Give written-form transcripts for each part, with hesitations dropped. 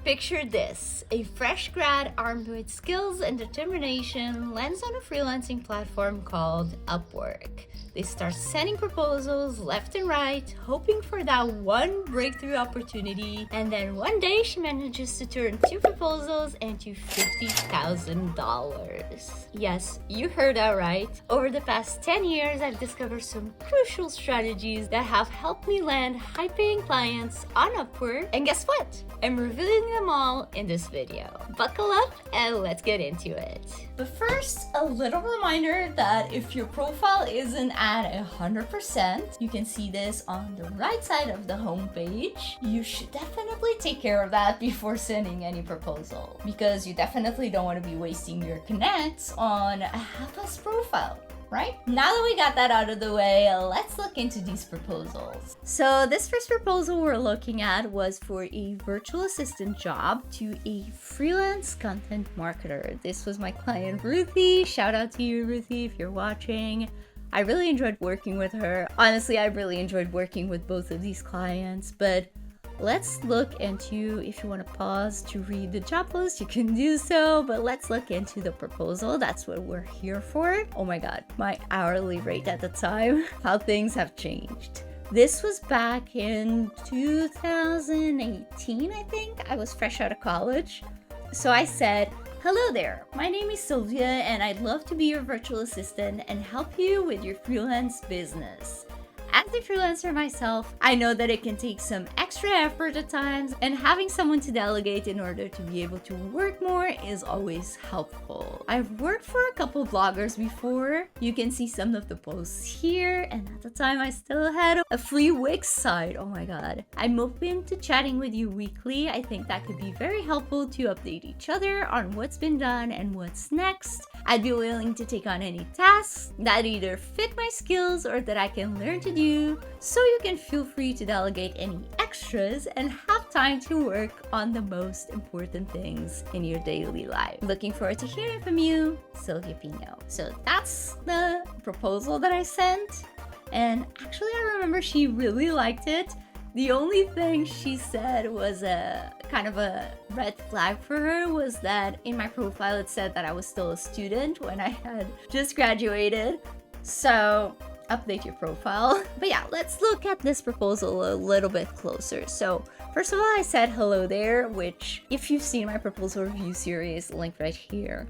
Picture this, a fresh grad armed with skills and determination lands on a freelancing platform called Upwork. They start sending proposals left and right, hoping for that one breakthrough opportunity, and then one day she manages to turn 2 proposals into $50,000. Yes, you heard that right. Over the past 10 years, I've discovered some crucial strategies that have helped me land high-paying clients on Upwork, and guess what? I'm revealing them all in this video. Buckle up and let's get into it. But first, a little reminder that if your profile isn't at 100%, you can see this on the right side of the homepage. You should definitely take care of that before sending any proposal, because you definitely don't want to be wasting your connects on a half-assed profile. Right? Now that we got that out of the way, let's look into these proposals. So this first proposal we're looking at was for a virtual assistant job to a freelance content marketer. This was my client Ruthie. Shout out to you, Ruthie, if you're watching. I really enjoyed working with her. Honestly, I really enjoyed working with both of these clients, but let's look into, if you want to pause to read the job post, you can do so, but let's look into the proposal. That's what we're here for. Oh my God, my hourly rate at the time, how things have changed. This was back in 2018, I think. I was fresh out of college. So I said, "Hello there, my name is Sylvia and I'd love to be your virtual assistant and help you with your freelance business. As a freelancer myself, I know that it can take some extra effort at times, and having someone to delegate in order to be able to work more is always helpful. I've worked for a couple bloggers before. You can see some of the posts here, and at the time I still had a free Wix site. Oh my God. I'm open to chatting with you weekly. I think that could be very helpful to update each other on what's been done and what's next. I'd be willing to take on any tasks that either fit my skills or that I can learn to do, so you can feel free to delegate any extras and have time to work on the most important things in your daily life. Looking forward to hearing from you, Sylvia Pino." So that's the proposal that I sent, and actually I remember she really liked it. The only thing she said was a kind of a red flag for her was that in my profile it said that I was still a student when I had just graduated. So update your profile. But yeah, let's look at this proposal a little bit closer. So first of all, I said hello there, which if you've seen my proposal review series linked right here,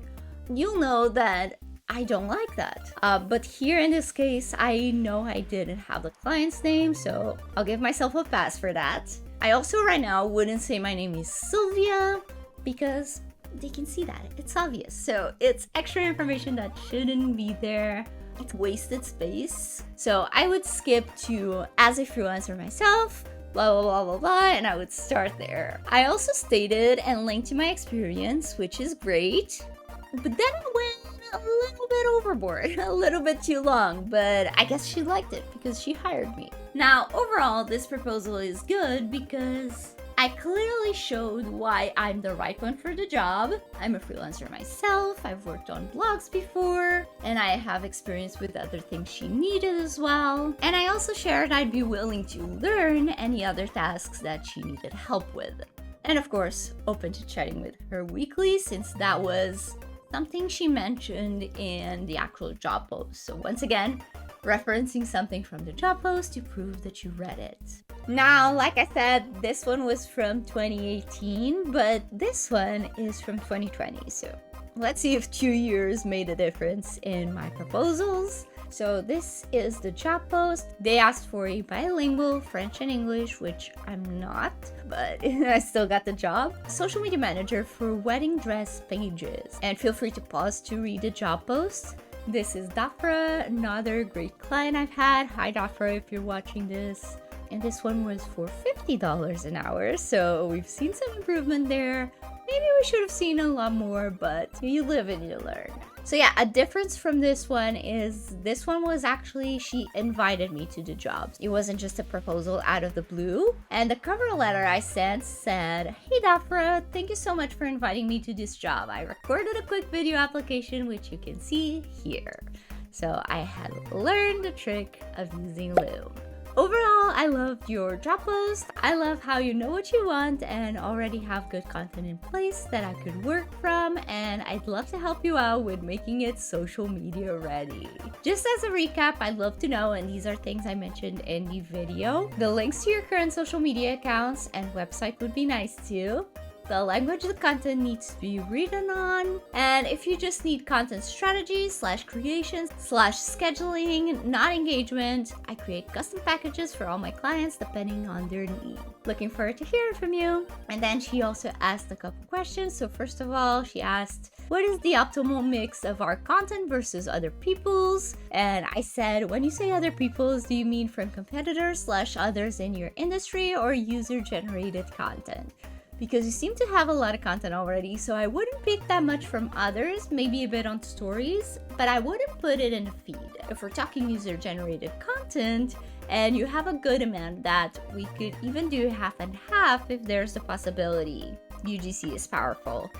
you'll know that I don't like that. But here in this case, I know I didn't have the client's name, so I'll give myself a pass for that. I also right now wouldn't say my name is Sylvia because they can see that. It's obvious. So it's extra information that shouldn't be there. It's wasted space. So I would skip to as a freelancer myself, blah, blah, blah, blah, blah, and I would start there. I also stated and linked to my experience, which is great, but then it went a little bit overboard, a little bit too long, but I guess she liked it because she hired me. Now, overall, this proposal is good because I clearly showed why I'm the right one for the job. I'm a freelancer myself, I've worked on blogs before, and I have experience with other things she needed as well. And I also shared I'd be willing to learn any other tasks that she needed help with. And of course, open to chatting with her weekly, since that was something she mentioned in the actual job post. So once again, referencing something from the job post to prove that you read it. Now, like I said, this one was from 2018, but this one is from 2020. So let's see if 2 years made a difference in my proposals. So this is the job post. They asked for a bilingual French and English, which I'm not, but I still got the job. Social media manager for wedding dress pages. And feel free to pause to read the job post. This is Dafra, another great client I've had. Hi Dafra, if you're watching this. And this one was for $50 an hour, so we've seen some improvement there. Maybe we should have seen a lot more, but you live and you learn. So yeah, a difference from this one is this one was actually, she invited me to the job. It wasn't just a proposal out of the blue. And the cover letter I sent said, "Hey Dafra, thank you so much for inviting me to this job. I recorded a quick video application, which you can see here." So I had learned the trick of using Loom. Overall, I loved your job post. I love how you know what you want and already have good content in place that I could work from, and I'd love to help you out with making it social media ready. Just as a recap, I'd love to know, and these are things I mentioned in the video, the links to your current social media accounts and website would be nice too. The language the content needs to be written on, and if you just need content strategy / creation / scheduling, not engagement, I create custom packages for all my clients depending on their need. Looking forward to hearing from you. And then she also asked a couple questions. So first of all, she asked, what is the optimal mix of our content versus other people's? And I said, when you say other people's, do you mean from competitors / others in your industry or user-generated content? Because you seem to have a lot of content already, so I wouldn't pick that much from others, maybe a bit on stories, but I wouldn't put it in a feed. If we're talking user-generated content, and you have a good amount, that we could even do half and half if there's a possibility. UGC is powerful.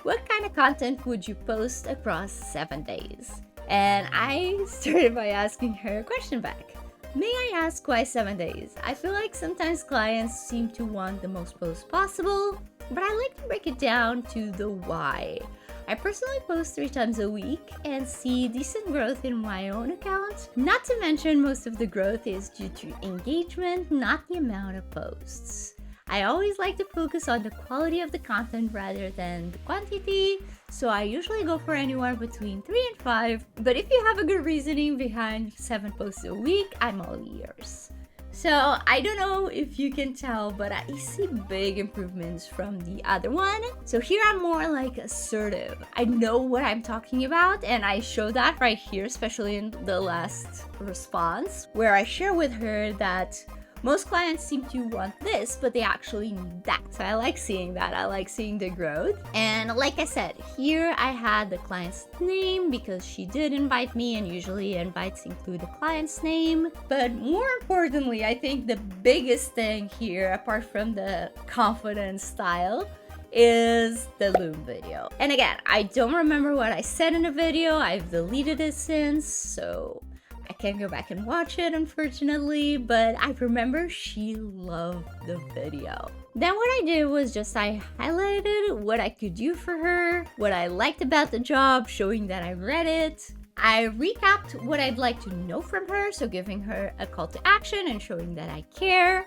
What kind of content would you post across 7 days? And I started by asking her a question back. May I ask why 7 days? I feel like sometimes clients seem to want the most posts possible, but I like to break it down to the why. I personally post 3 times a week and see decent growth in my own account. Not to mention, most of the growth is due to engagement, not the amount of posts. I always like to focus on the quality of the content rather than the quantity, so I usually go for anywhere between 3 and 5, but if you have a good reasoning behind 7 posts a week, I'm all ears. So I don't know if you can tell, but I see big improvements from the other one. So here I'm more like assertive. I know what I'm talking about, and I show that right here, especially in the last response, where I share with her that most clients seem to want this, but they actually need that. So I like seeing that. I like seeing the growth. And like I said, here I had the client's name because she did invite me, and usually invites include the client's name. But more importantly, I think the biggest thing here, apart from the confidence style, is the Loom video. And again, I don't remember what I said in the video. I've deleted it since, so I can't go back and watch it, unfortunately, but I remember she loved the video. Then what I did was just I highlighted what I could do for her, what I liked about the job, showing that I read it. I recapped what I'd like to know from her, so giving her a call to action and showing that I care.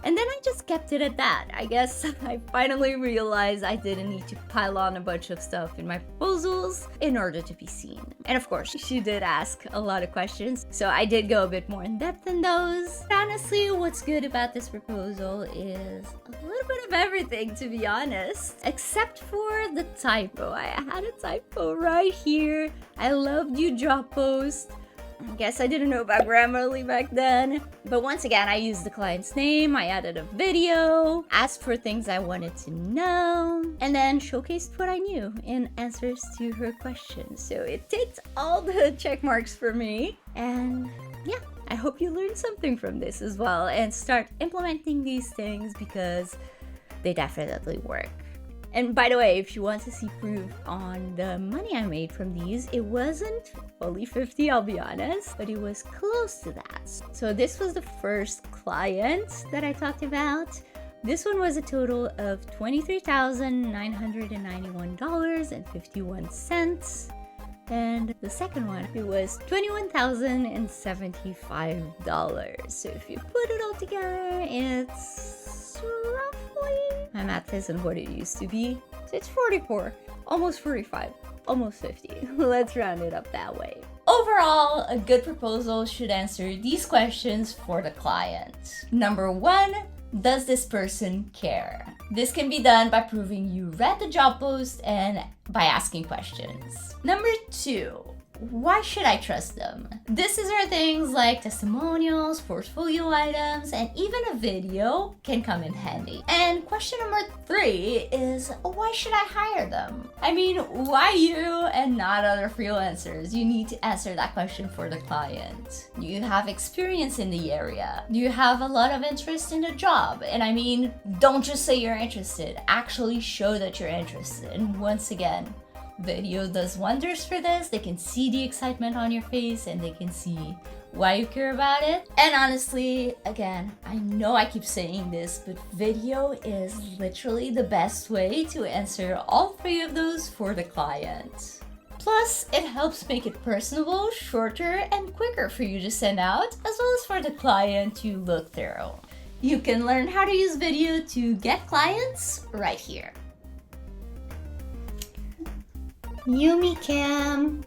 And then I just kept it at that. I guess I finally realized I didn't need to pile on a bunch of stuff in my proposals in order to be seen. And of course, she did ask a lot of questions, so I did go a bit more in depth in those. But honestly, what's good about this proposal is a little bit of everything, to be honest, except for the typo. I had a typo right here. I loved your job post. I guess I didn't know about Grammarly back then. But once again, I used the client's name, I added a video, asked for things I wanted to know, and then showcased what I knew in answers to her questions. So it ticked all the check marks for me. And yeah, I hope you learned something from this as well and start implementing these things because they definitely work. And by the way, if you want to see proof on the money I made from these, it wasn't fully 50, I'll be honest, but it was close to that. So this was the first client that I talked about. This one was a total of $23,991.51. And the second one, it was $21,075. So if you put it all together, it's roughly, my math isn't what it used to be, so it's 44, almost 45, almost 50. Let's round it up that way. Overall, a good proposal should answer these questions for the client. Number 1, does this person care? This can be done by proving you read the job post and by asking questions. Number 2, why should I trust them? This is where things like testimonials, portfolio items, and even a video can come in handy. And question number 3 is, why should I hire them? I mean, why you and not other freelancers? You need to answer that question for the client. Do you have experience in the area? Do you have a lot of interest in the job? And I mean, don't just say you're interested, actually show that you're interested. And once again, video does wonders for this. They can see the excitement on your face and they can see why you care about it. And honestly, again, I know I keep saying this, but video is literally the best way to answer all three of those for the client. Plus, it helps make it personable, shorter, and quicker for you to send out, as well as for the client to look through. You can learn how to use video to get clients right here. Yumi Cam.